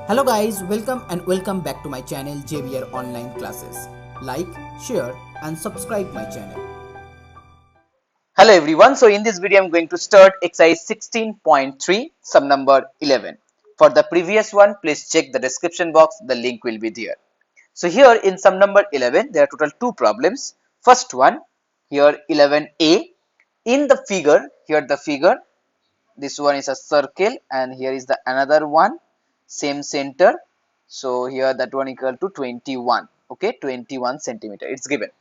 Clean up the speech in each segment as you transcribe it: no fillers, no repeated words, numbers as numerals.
Hello guys, welcome back to my channel JBR Online Classes. Like, share and subscribe my channel. Hello everyone. So in this video I'm going to start exercise 16.3 sum number 11. For the previous one, please check the description box. The link will be there. So here in sum number 11 there are total two problems. First one here 11a. In the figure, here the figure, this one is a circle and here is the another one, same center. So here that one equal to 21. Okay, 21 centimeter it's given.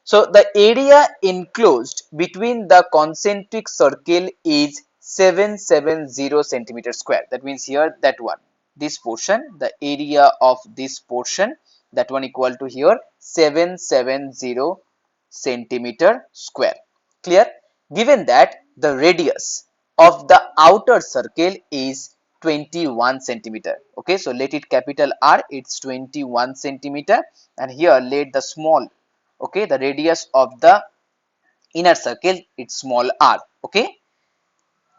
So the area enclosed between the concentric circle is 770 centimeter square. That means here that one, this portion, the area of this portion, that one equal to here 770 centimeter square. Clear? Given that the radius of the outer circle is 21 centimeter. Okay, so let it capital R, it's 21 centimeter, and here let the small, okay, the radius of the inner circle, it's small r. Okay,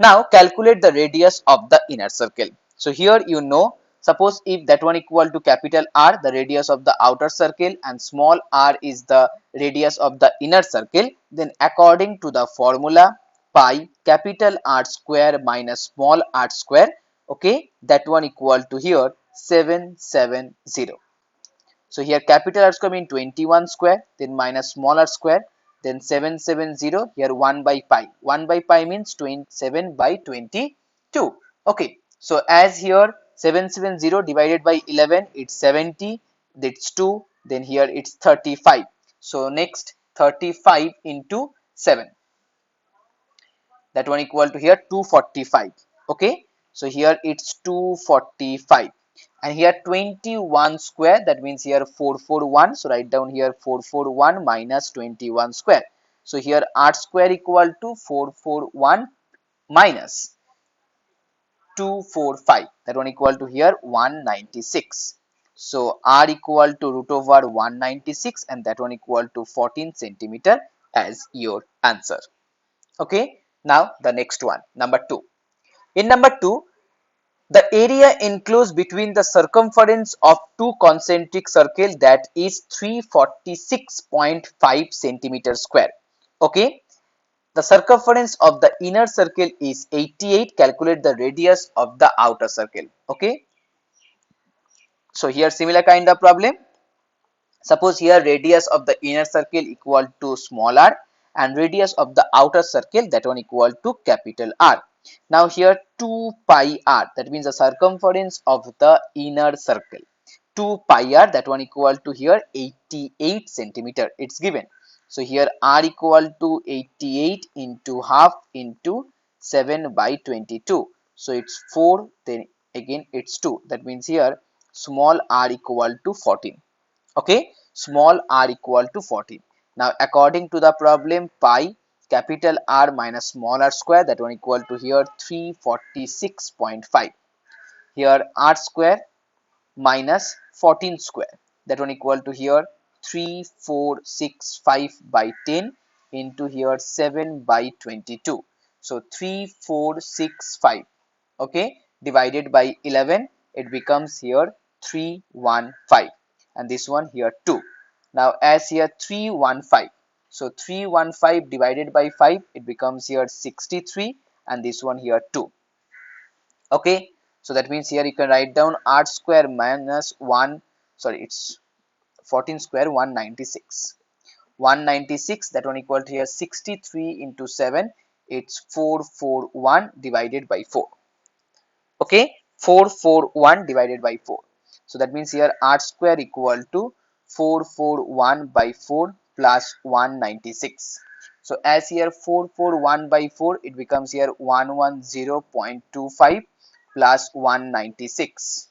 now calculate the radius of the inner circle. So here you know, suppose if that one equal to capital R, the radius of the outer circle, and small r is the radius of the inner circle, then according to the formula pi capital R square minus small r square, okay, that one equal to here 770. So here capital R square means 21 square, then minus small r square, then 770, here 1 by pi. 1 by pi means 27 by 22. Okay, so as here 770 divided by 11, it's 70, that's 2, then here it's 35. So next 35 into 7, that one equal to here 245. Okay, so here it's 245, and here 21 square, that means here 441. So write down here 441 minus 21 square. So here r square equal to 441 minus 245, that one equal to here 196. So r equal to root over 196, and that one equal to 14 centimeter as your answer. Okay, now the next one, number 2. In number 2, the area enclosed between the circumference of two concentric circles, that is 346.5 centimeter square. Okay, the circumference of the inner circle is 88. Calculate the radius of the outer circle. Okay, so here similar kind of problem. Suppose here radius of the inner circle equal to small r, and radius of the outer circle, that one equal to capital R. Now here 2 pi r, that means the circumference of the inner circle. 2 pi r, that one equal to here 88 centimeter. It's given. So here r equal to 88 into half into 7 by 22. So it's 4, then again it's 2. That means here small r equal to 14. Okay, small r equal to 14. Now according to the problem, pi capital R minus small r square, that one equal to here 346.5. Here r square minus 14 square, that one equal to here 3465 by 10 into here 7 by 22. So 3465, okay, divided by 11, it becomes here 315, and this one here 2. Now as here 315, so 315 divided by 5, it becomes here 63, and this one here 2. Okay, so that means here you can write down r square minus 1, sorry, it's 14 square 196. 196, that one equal to here 63 into 7, it's 441 divided by 4. Okay, 441 divided by 4. So that means here r square equal to 441 by 4 plus 196. So as here 441 by 4, it becomes here 110.25 plus 196,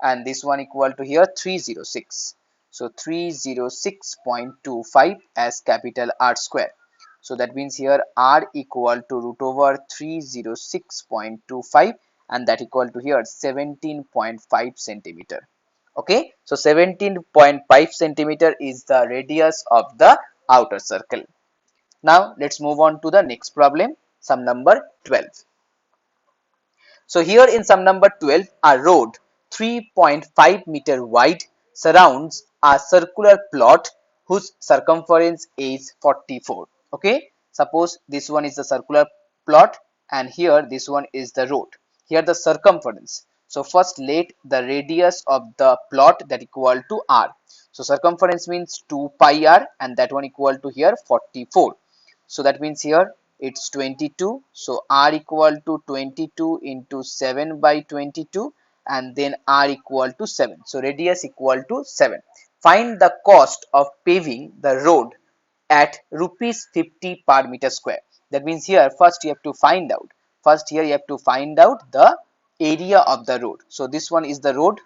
and this one equal to here 306. So 306.25 as capital R square. So that means here r equal to root over 306.25, and that equal to here 17.5 centimeter. Okay, so 17.5 centimeter is the radius of the outer circle. Now let's move on to the next problem, sum number 12. So here in sum number 12, a road 3.5 meter wide surrounds a circular plot whose circumference is 44. Okay, suppose this one is the circular plot and here this one is the road. Here the circumference. So first let the radius of the plot that equal to r. So circumference means 2 pi r and that one equal to here 44. So that means here it's 22. So r equal to 22 into 7 by 22 and then r equal to 7. So radius equal to 7. Find the cost of paving the road at rupees 50 per meter square. That means here first you have to find out. First here you have to find out the area of the road. So this one is the road,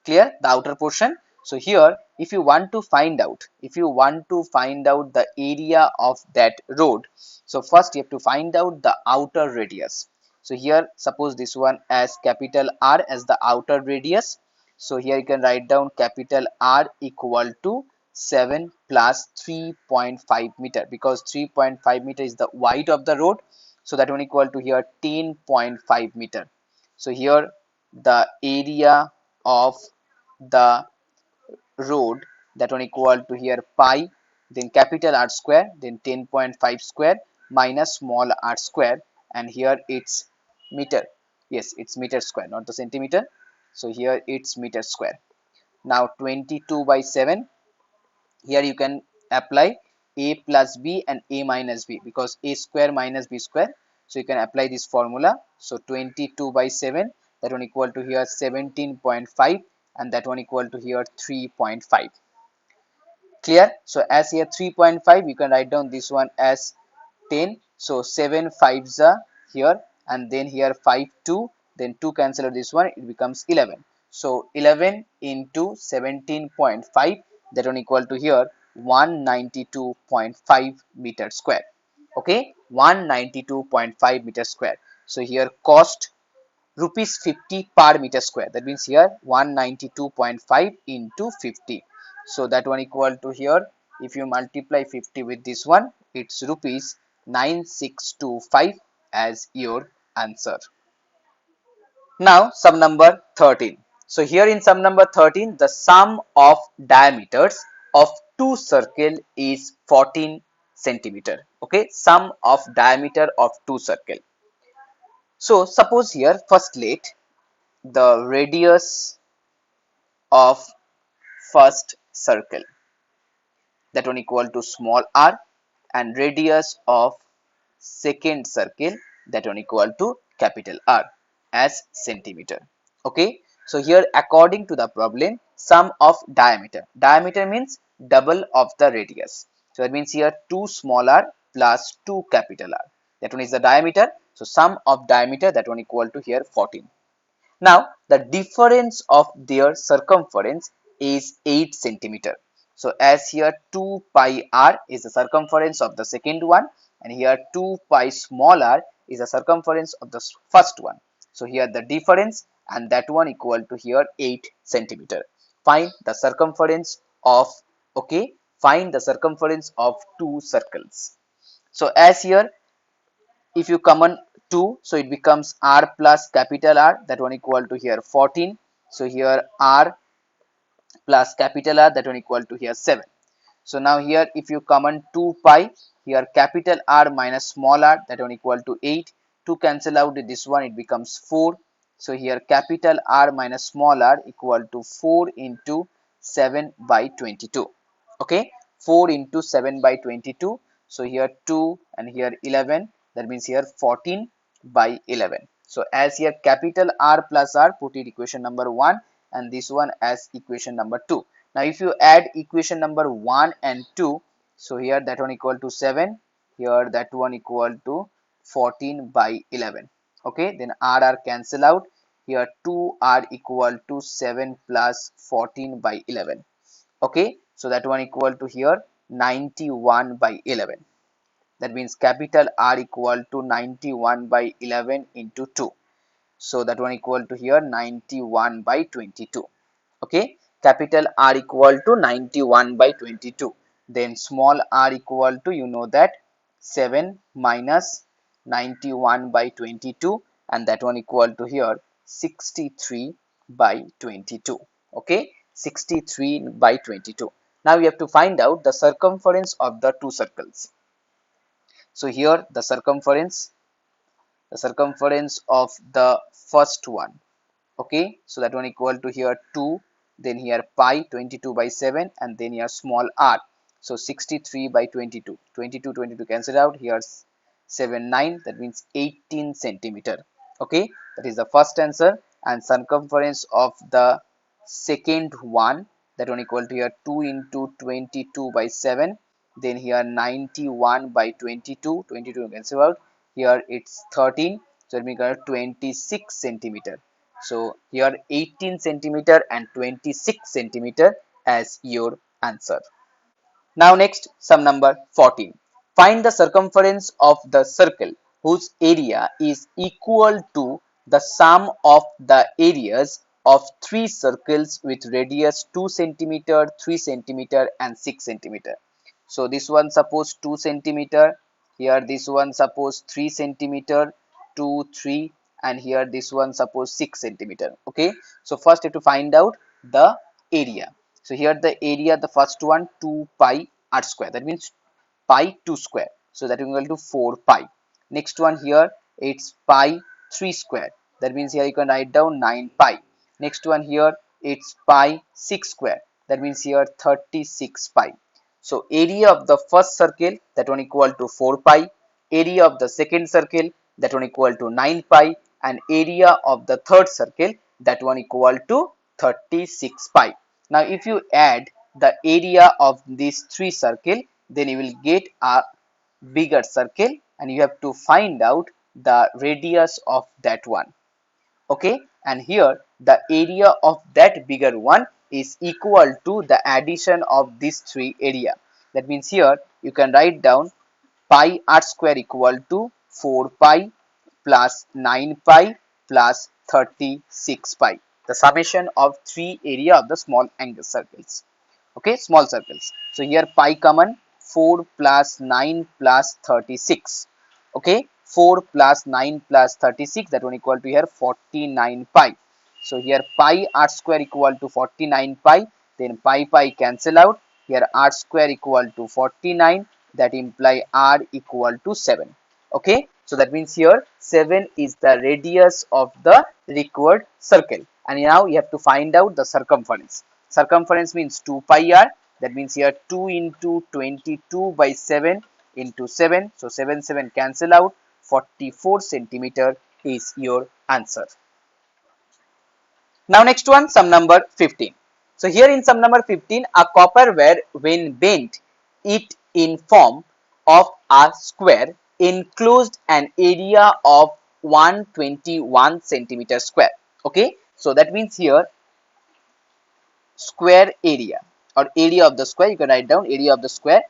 clear, the outer portion. So here if you want to find out, the area of that road, so first you have to find out the outer radius. So here suppose this one as capital R as the outer radius. So here you can write down capital R equal to 7 plus 3.5 meter, because 3.5 meter is the width of the road. So that one equal to here 10.5 meter. So here the area of the road, that one equal to here pi, then capital R square, then 10.5 square minus small r square, and here it's meter. Yes, it's meter square, not the centimeter. So here it's meter square. Now 22 by 7, here you can apply a plus b and a minus b, because a square minus b square. So you can apply this formula. So 22 by 7, that one equal to here 17.5 and that one equal to here 3.5. Clear? So as here 3.5, you can write down this one as 10. So 7 5s are here and then here 5 2, then 2 cancel out this one, it becomes 11. So 11 into 17.5, that one equal to here 192.5 meter square. Okay, 192.5 meter square. So here cost rupees 50 per meter square. That means here 192.5 into 50. So that one equal to here, if you multiply 50 with this one, it's rupees 9625 as your answer. Now sum number 13. So here in sum number 13, the sum of diameters of two circle is 14 centimeter. Okay, sum of diameter of two circle. So suppose here first let the radius of first circle, that one equal to small r, and radius of second circle, that one equal to capital R as centimeter. Okay, so here according to the problem, sum of diameter means double of the radius. So that means here 2 small r plus 2 capital R, that one is the diameter. So sum of diameter, that one equal to here 14. Now the difference of their circumference is 8 centimeter. So as here 2 pi r is the circumference of the second one, and here 2 pi small r is the circumference of the first one. So here the difference, and that one equal to here 8 centimeter. Find the circumference of, okay, find the circumference of two circles. So as here if you common 2, so it becomes r plus capital R, that one equal to here 14. So here r plus capital R, that one equal to here 7. So now here if you common 2 pi, here capital R minus small r, that one equal to 8. To cancel out this one, it becomes 4. So here capital R minus small r equal to 4 into 7 by 22. Okay, 4 into 7 by 22. So here 2 and here 11, that means here 14 by 11. So as here capital R plus R, put it equation number 1 and this one as equation number 2. Now if you add equation number 1 and 2, so here that one equal to 7, here that one equal to 14 by 11. Okay, then R cancel out, here 2R equal to 7 plus 14 by 11. Okay, so that one equal to here 91 by 11. That means capital R equal to 91 by 11 into 2. So that one equal to here 91 by 22. Okay, capital R equal to 91 by 22. Then small r equal to, you know that, 7 minus 91 by 22, and that one equal to here 63 by 22. Okay, 63 by 22. Now you have to find out the circumference of the two circles. So here the circumference of the first one. Okay, so that one equal to here 2, then here pi 22 by 7, and then here small r. So 63 by 22, 22 cancel out, here 7 9, that means 18 centimeter. Okay, that is the first answer. And circumference of the second one, that one equal to here 2 into 22 by 7, then here 91 by 22, 22 cancel out, here it's 13, so it means 26 centimeter. So here 18 centimeter and 26 centimeter as your answer. Now next, sum number 14. Find the circumference of the circle whose area is equal to the sum of the areas of three circles with radius 2 centimeter, 3 centimeter and 6 centimeter. So this one suppose 2 centimeter, here this one suppose 3 centimeter, 2, 3, and here this one suppose 6 centimeter. Okay, so first you have to find out the area. So here the area, the first one 2 pi r square, that means pi 2 square, so that is equal to 4 pi. Next one here it's pi 3 square, that means here you can write down 9 pi. Next one here it's pi 6 square, that means here 36 pi. So area of the first circle, that one equal to 4 pi, area of the second circle, that one equal to 9 pi, and area of the third circle, that one equal to 36 pi. Now if you add the area of these three circle, then you will get a bigger circle, and you have to find out the radius of that one. Okay, and here the area of that bigger one is equal to the addition of these three area. That means here you can write down pi r square equal to 4 pi plus 9 pi plus 36 pi, the summation of three area of the small angle circles. Okay, small circles. So here pi common, 4 plus 9 plus 36. Okay, 4 plus 9 plus 36, that one equal to here 49 pi. So here pi r square equal to 49 pi, then pi cancel out, here r square equal to 49, that imply r equal to 7. Okay, so that means here 7 is the radius of the required circle, and now you have to find out the circumference. Circumference means 2 pi r, that means here 2 into 22 by 7 into 7, so 7 cancel out, 44 centimeter is your answer. Now next one, sum number 15. So here in sum number 15, a copper wire when bent it in form of a square enclosed an area of 121 centimeter square. Okay, so that means here square area or area of the square, you can write down area of the square,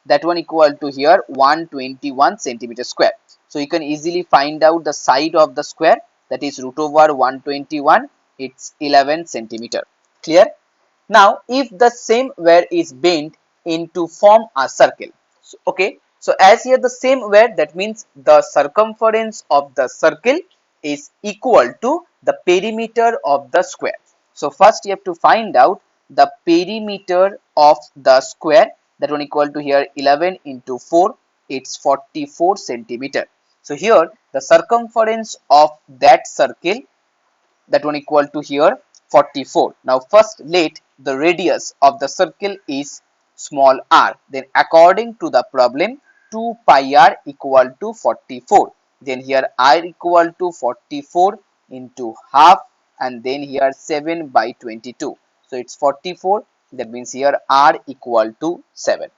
that one equal to here 121 centimeter square. So you can easily find out the side of the square, that is root over 121, it's 11 centimeter. Clear? Now if the same wire is bent into form a circle, so, okay, so as here the same wire, that means the circumference of the circle is equal to the perimeter of the square. So first you have to find out the perimeter of the square, that one equal to here 11 into 4, it's 44 centimeter. So here the circumference of that circle, that one equal to here 44. Now first let the radius of the circle is small r, then according to the problem 2 pi r equal to 44, then here r equal to 44 into half, and then here 7 by 22, so it's 44, that means here r equal to 7.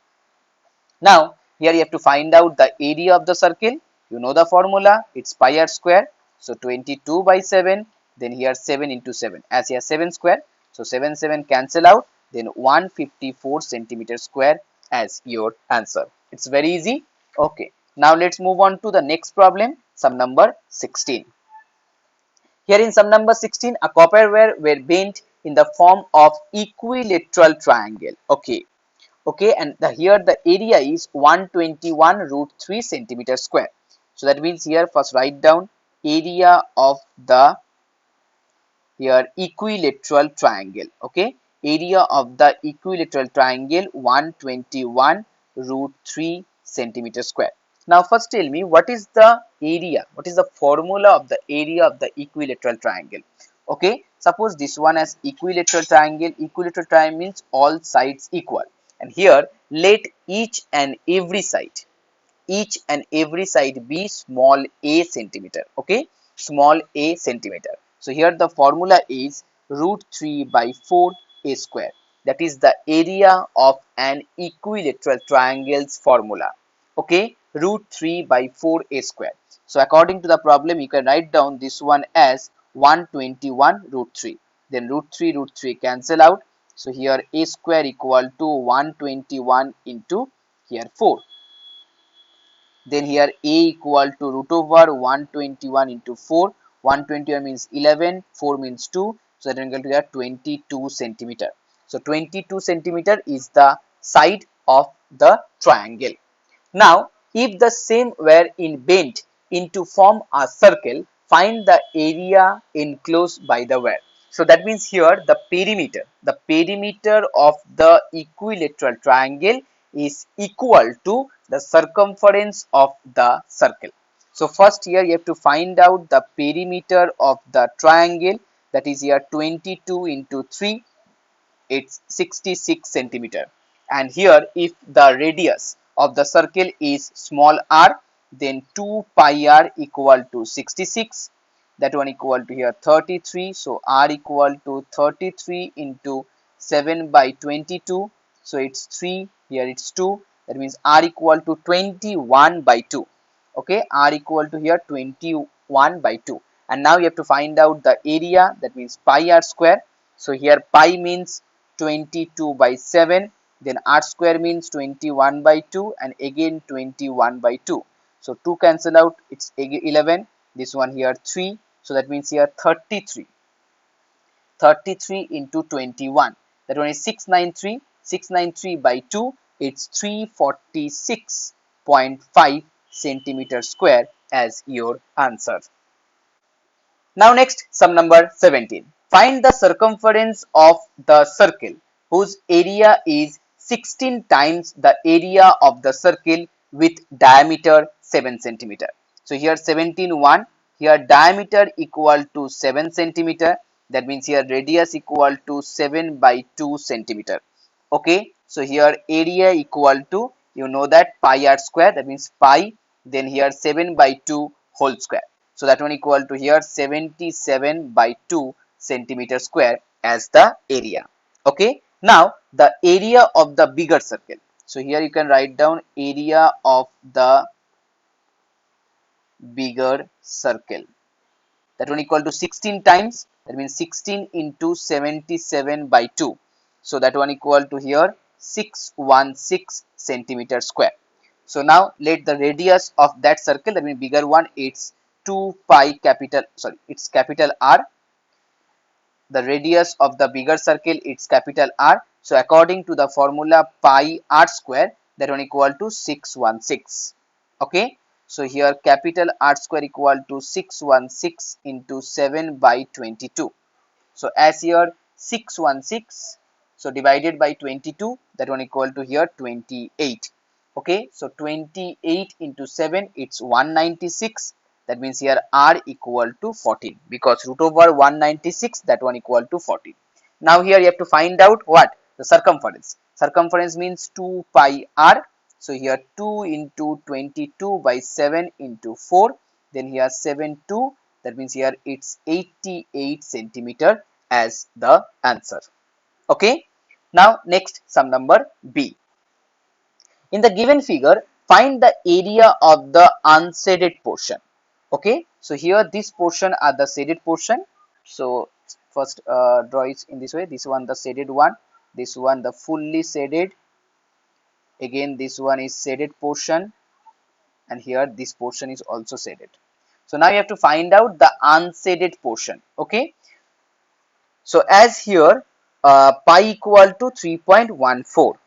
Now here you have to find out the area of the circle. You know the formula, it's pi r square. So 22 by 7, then here 7 into 7, as here 7 square, so 7 cancel out, then 154 centimeter square as your answer. It's very easy. Okay, now let's move on to the next problem, sum number 16. Here in sum number 16, a copper wire were bent in the form of equilateral triangle. Okay, and here the area is 121 root 3 centimeter square. So that means here first write down area of the here equilateral triangle. Okay, area of the equilateral triangle 121 root 3 centimeter square. Now first tell me what is the area, what is the formula of the area of the equilateral triangle. Okay, suppose this one as equilateral triangle. Equilateral triangle means all sides equal, and here let each and every side be small a centimeter. Okay, small a centimeter. So here the formula is root 3 by 4 a square. That is the area of an equilateral triangle's formula. Okay, root 3 by 4 a square. So according to the problem, you can write down this one as 121 root 3. Then root 3 cancel out. So here a square equal to 121 into here 4. Then here a equal to root over 121 into 4. 121 means 11, 4 means 2. So that equal to here 22 centimeter. So 22 centimeter is the side of the triangle. Now, if the same were in bent into form a circle, find the area enclosed by the wire. So that means here the perimeter of the equilateral triangle is equal to the circumference of the circle. So first here you have to find out the perimeter of the triangle, that is here 22 into 3, it's 66 centimeter. And here if the radius of the circle is small r, then 2 pi r equal to 66, that one equal to here 33. So r equal to 33 into 7 by 22, so it's 3, here it's 2, that means r equal to 21 by 2. Okay, r equal to here 21 by 2. And now you have to find out the area, that means pi r square. So here pi means 22 by 7, then r square means 21 by 2, and again 21 by 2. So 2 cancel out, it's 11, this one here 3, so that means here 33 into 21, that one is 693 by 2, it's 346.5 centimeter square as your answer. Now next, sum number 17. Find the circumference of the circle whose area is 16 times the area of the circle with diameter 7 centimeter. So here 17 1, here diameter equal to 7 centimeter. That means here radius equal to 7 by 2 centimeter. Okay, so here area equal to, you know that pi r square, that means pi, then here 7 by 2 whole square. So that one equal to here 77 by 2 centimeter square as the area. Okay, now the area of the bigger circle. So here you can write down area of the bigger circle. That one equal to 16 times, that means 16 into 77 by 2. So that one equal to here 616 centimeter square. So now let the radius of that circle, that means bigger one, it's 2 pi it's capital R. The radius of the bigger circle, it's capital R. So according to the formula pi r square, that one equal to 616. Okay, so here capital R square equal to 616 into 7 by 22. So as here 616, so divided by 22, that one equal to here 28. Okay, so 28 into 7, it's 196. That means here r equal to 14, because root over 196, that one equal to 14. Now here you have to find out what? The circumference. Circumference means 2 pi r. So here 2 into 22 by 7 into 4. Then here 7 2. That means here it's 88 centimeter as the answer. Okay. Now next, sum number B. In the given figure, find the area of the unshaded portion. Okay, so here this portion are the shaded portion. So first draw it in this way. This one the shaded one, this one the fully shaded, again this one is shaded portion, and here this portion is also shaded. So now you have to find out the unshaded portion. Okay, so as here pi equal to 3.14,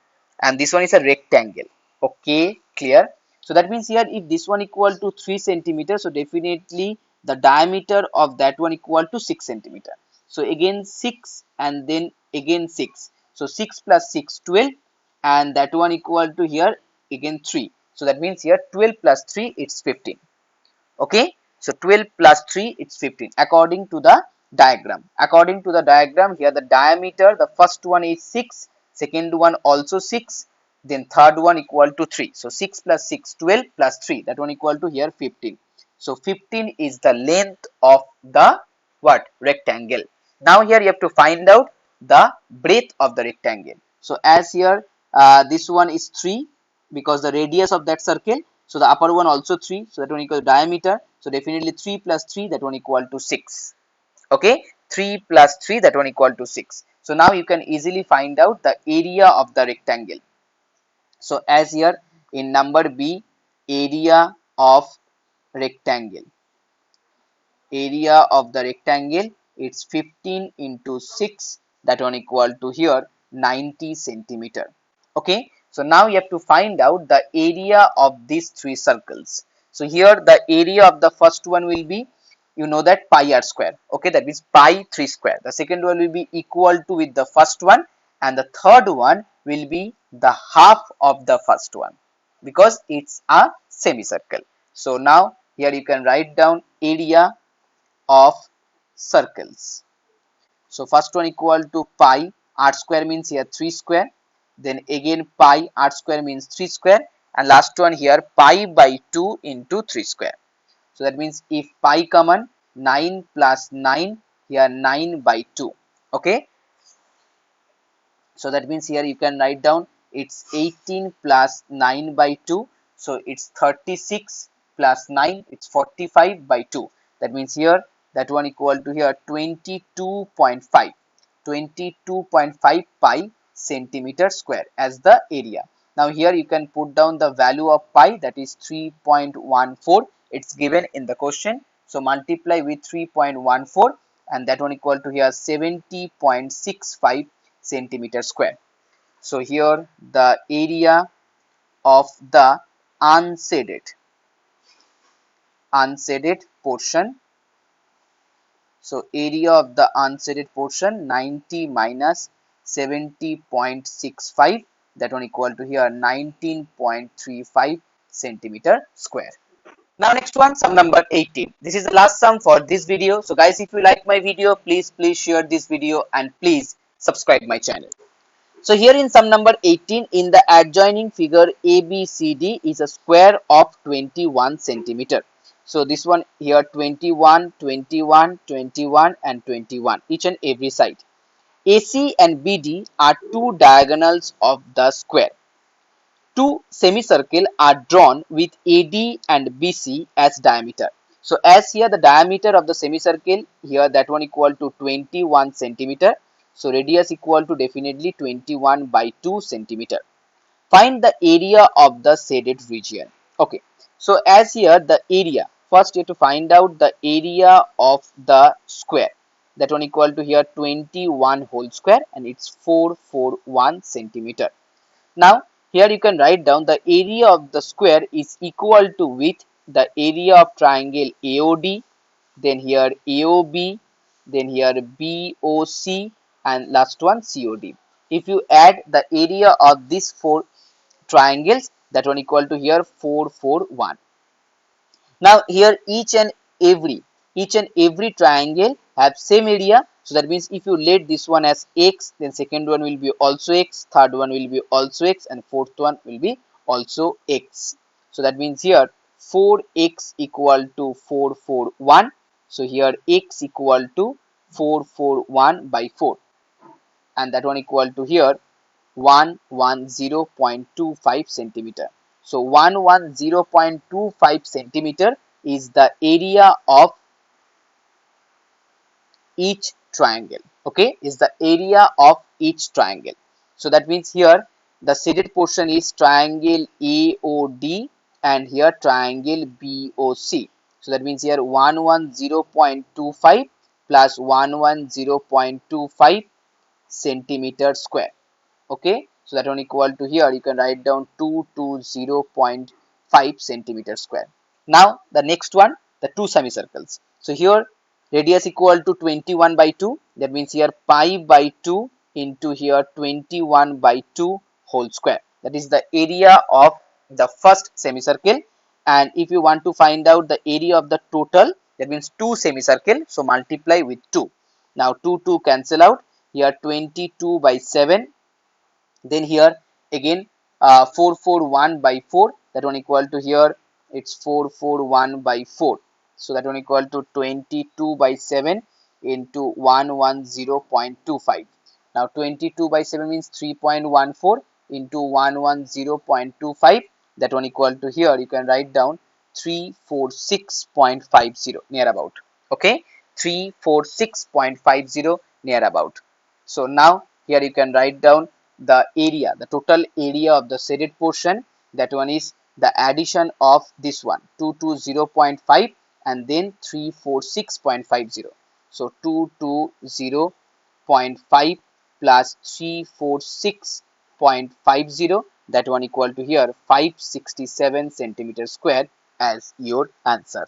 and this one is a rectangle. Okay, clear. So that means here if this one equal to 3 centimeter, so definitely the diameter of that one equal to 6 centimeter. So again 6 and then again 6. So 6 plus 6 12, and that one equal to here again 3. So that means here 12 plus 3 it's 15. Okay, so 12 plus 3 it's 15 according to the diagram. According to the diagram, here the diameter, the first one is 6, second one also 6, then third one equal to 3. So 6 plus 6 12 plus 3, that one equal to here 15. So 15 is the length of the what, rectangle. Now here you have to find out the breadth of the rectangle. So as here this one is 3 because the radius of that circle, so the upper one also 3, so that one equal to diameter. So definitely 3 plus 3, that one equal to 6. Okay, 3 plus 3, that one equal to 6. So now you can easily find out the area of the rectangle. So as here in number B, area of rectangle. Area of the rectangle, it's 15 into 6, that one equal to here 90 centimeter. Okay, so now you have to find out the area of these three circles. So here the area of the first one will be, you know, that pi r square. Okay, that means pi 3 square. The second one will be equal to with the first one, and the third one will be the half of the first one because it's a semicircle. So now here you can write down area of circles. So first one equal to pi r square means here 3 square, then again pi r square means 3 square, and last one here pi by 2 into 3 square. So that means if pi common, 9 plus 9, here 9 by 2. Okay, so that means here you can write down it's 18 plus 9 by 2, so it's 36 plus 9, it's 45 by 2. That means here that one equal to here 22.5, 22.5 pi centimeter square as the area. Now here you can put down the value of pi, that is 3.14. It's given in the question, so multiply with 3.14, and that one equal to here 70.65 centimeter square. So here the area of the unshaded portion. So area of the unshaded portion 90 minus 70.65, that one equal to here 19.35 centimeter square. Now next one, sum number 18. This is the last sum for this video. So guys, if you like my video, please share this video and please subscribe my channel. So here in sum number 18, in the adjoining figure ABCD is a square of 21 centimeter. So this one here 21, 21, 21 and 21, each and every side. AC and BD are two diagonals of the square. Two semicircles are drawn with AD and BC as diameter. So as here the diameter of the semicircle, here that one equal to 21 centimeter. So radius equal to definitely 21 by 2 centimeter. Find the area of the shaded region. Okay, so as here the area, first you have to find out the area of the square. That one equal to here 21 whole square, and it's 441 centimeter. Now here you can write down the area of the square is equal to with the area of triangle AOD, then here AOB, then here BOC, and last one COD. If you add the area of these four triangles, that one equal to here 441. Now here each and every triangle have same area. So that means if you let this one as x, then second one will be also x, third one will be also x, and fourth one will be also x. So that means here 4x equal to 441. So here x equal to 441 by 4, and that one equal to here 110.25 centimeter. So 110.25 centimeter is the area of each triangle. Okay, is the area of each triangle. So that means here the shaded portion is triangle AOD and here triangle BOC. So that means here 110.25 plus 110.25 centimeter square. Okay, so that one equal to here you can write down 220.5 centimeter square. Now the next one, the two semicircles. So here Radius equal to 21 by 2. That means here pi by 2 into here 21 by 2 whole square. That is the area of the first semicircle. And if you want to find out the area of the total, that means two semicircle. So multiply with 2. Now 2 cancel out. Here 22 by 7. Then here again 441 by 4, that one equal to here it's 441 by 4, so that one equal to 22 by 7 into 110.25. Now 22 by 7 means 3.14 into 110.25, that one equal to here you can write down 346.50 near about. Okay, 346.50 near about. So now here you can write down the area, the total area of the shaded portion. That one is the addition of this one 220.5 and then 346.50. So 220.5 plus 346.50, that one equal to here 567 centimeter square as your answer.